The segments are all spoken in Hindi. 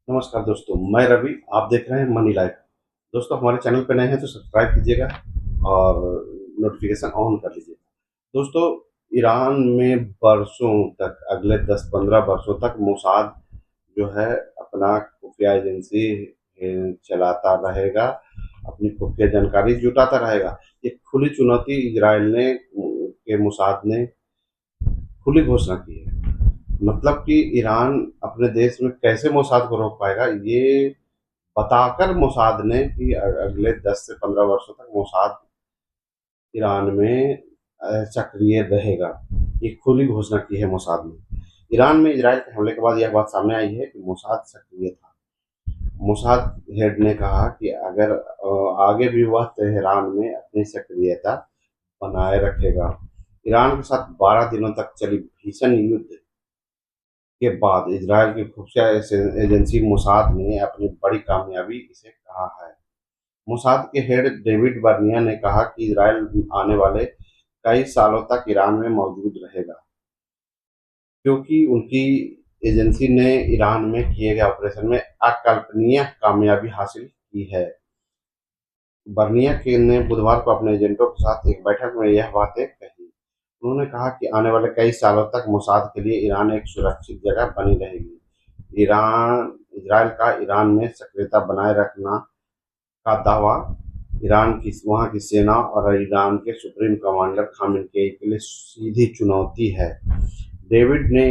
नमस्कार दोस्तों, मैं रवि। आप देख रहे हैं मनी लाइफ। दोस्तों, हमारे चैनल पे नए हैं तो सब्सक्राइब कीजिएगा और नोटिफिकेशन ऑन कर लीजिए। दोस्तों, ईरान में बरसों तक, अगले 10-15 वर्षों तक मोसाद जो है अपना खुफिया एजेंसी चलाता रहेगा, अपनी खुफिया जानकारी जुटाता रहेगा। ये खुली चुनौती इजराइल ने के मोसाद ने खुली घोषणा की है। मतलब कि ईरान अपने देश में कैसे मोसाद को रोक पाएगा, ये बताकर मोसाद ने कि अगले 10 से 15 वर्षों तक मोसाद ईरान में सक्रिय रहेगा। ये खुली घोषणा की है मोसाद ने। ईरान में इजराइल के हमले के बाद यह बात सामने आई है कि मोसाद सक्रिय था। मोसाद हेड ने कहा कि अगर आगे भी वह तेहरान में अपनी सक्रियता बनाए रखेगा। ईरान के साथ 12 दिनों तक चली भीषण युद्ध के बाद इजराइल की खुफिया एजेंसी मोसाद ने अपनी बड़ी कामयाबी इसे कहा है। मोसाद के हेड डेविड बर्निया ने कहा कि इजराइल आने वाले कई सालों तक ईरान में मौजूद रहेगा, क्योंकि उनकी एजेंसी ने ईरान में किए गए ऑपरेशन में अकल्पनीय कामयाबी हासिल की है। बर्निया के ने बुधवार को अपने एजेंटों के साथ एक बैठक में यह बातें कही। उन्होंने कहा कि आने वाले कई सालों तक मोसाद के लिए ईरान एक सुरक्षित जगह बनी रहेगी। इजराइल का ईरान में सक्रियता बनाए रखना का दावा ईरान की वहाँ की सेना और ईरान के सुप्रीम कमांडर खामेनेई के लिए सीधी चुनौती है। डेविड ने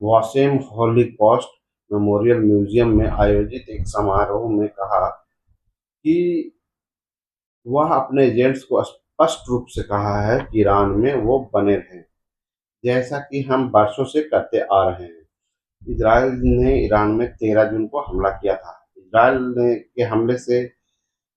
वासेम हॉलोकॉस्ट मेमोरियल म्यूजियम में आयोजित एक समारोह में कहा कि वह अपने एजेंट्स को स्पष्ट रूप से कहा है कि ईरान में वो बने रहें, जैसा कि हम वर्षों से करते आ रहे हैं। इजराइल ने ईरान में 13 जून को हमला किया था। इजराइल ने के हमले से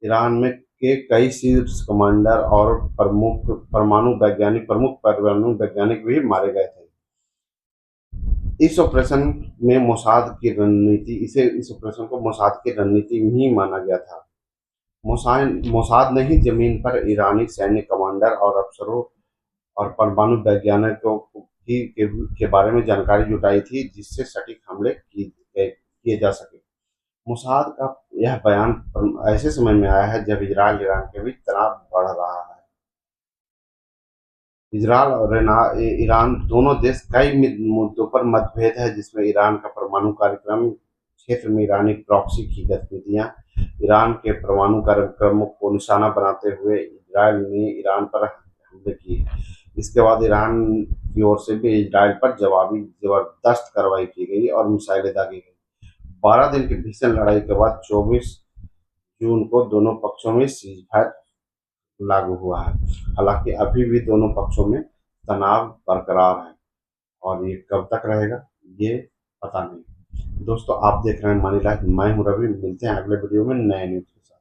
ईरान में के कई शीर्ष कमांडर और प्रमुख परमाणु वैज्ञानिक भी मारे गए थे। इस ऑपरेशन में इस ऑपरेशन को मोसाद की रणनीति ही माना गया था। मोसाद ने ही जमीन पर ईरानी सैन्य कमांडर और अफसरों और परमाणु वैज्ञानिकों के बारे में जानकारी जुटाई थी, जिससे सटीक हमले किए जा सके। मोसाद का यह बयान ऐसे समय में आया है जब इजराइल ईरान के बीच तनाव बढ़ रहा है। इजराइल और ईरान दोनों देश कई मुद्दों पर मतभेद है, जिसमें ईरान का परमाणु कार्यक्रम, क्षेत्र में ईरानी प्रॉक्सी की गतिविधियां। ईरान के परमाणु कार्यक्रमों को निशाना बनाते हुए इजराइल ने ईरान पर हमले किए। इसके बाद ईरान की ओर से भी इजराइल पर जवाबी जबरदस्त कार्रवाई की गई और मिसाइलें दागी गई। 12 दिन की भीषण लड़ाई के बाद 24 जून को दोनों पक्षों में सीज फायर लागू हुआ है। हालांकि अभी भी दोनों पक्षों में तनाव बरकरार है और ये कब तक रहेगा, ये पता नहीं। दोस्तों, आप देख रहे हैं मनी लाइफ। मैं हूं रवि। मिलते हैं अगले वीडियो में नए न्यूज।